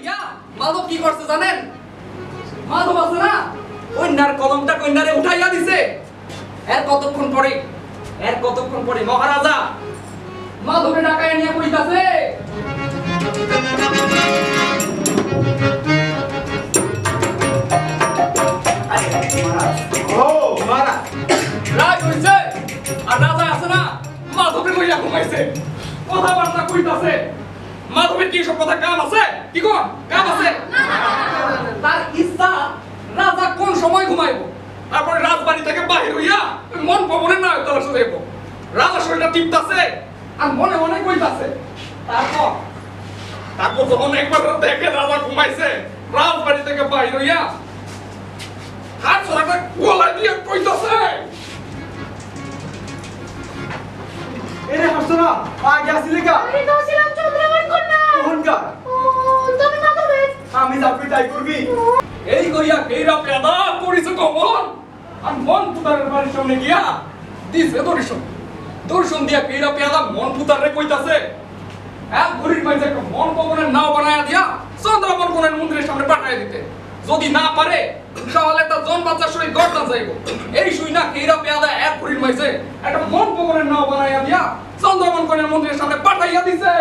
হইয়া মাধব কি করছে জানেন? মাধব আছে না, কন্যার কলমটা কন্যারে উঠাইয়া দিছে। এর কতক্ষণ পরে মহারাজা মাধবে ডাকাইয়া নিয়ে কইতাছে, রাজ হইছে আর রাজা আছে না মাধবে লইয়া ঘুমাইছে, কথাবার্তা কইতাছে। মাধবের কি সব কথা কাম আছে? কি কোন কাম আছে? তার ইচ্ছা রাজা কোন সময় ঘুমাইবো, তারপরে রাজবাড়ি থেকে বাহির হইয়া মন পবনের না তলাশে যাইব। রাজা শরীরটা টিপতাছে আর মনে মনে কইতাছে। তারপর যখন একবার দেখে রাজা ঘুমাইছে, রাজবাড়ি থেকে বাহির হইয়া হাত ছড়াটা গলায় দিয়ে কইতাছে, এরে হাসনা আগে আসিলে কা আমি তো ছিলাম চন্দ্রমন কন্যা। কোনকা ও তুমি মাধবে। আমি যাবি তাই করবি। এই কইয়া কেইরা পেদা করিছে কমন। আর মন পুতারের বাড়ির সামনে গিয়া দিছে দর্শন দিয়া কেইরা পেদা মন পুতারে কইতাছে, এক ঘড়ির মাঝে একটা মন পবনের নাও বানায়া দিয়া চন্দ্রমন কোনের মন্দিরের সামনে পাঠাইয়া দিতে। যদি না পারে তাহলে তার জন বাচ্চার সহিত গর্দান যাইব। এই শুই না কেইরা পেদা এক ঘড়ির মাঝে একটা মন পবনের নাও বানায়া দিয়া চন্দ্রমন কোনের মন্দিরের সামনে পাঠাইয়া দিছে।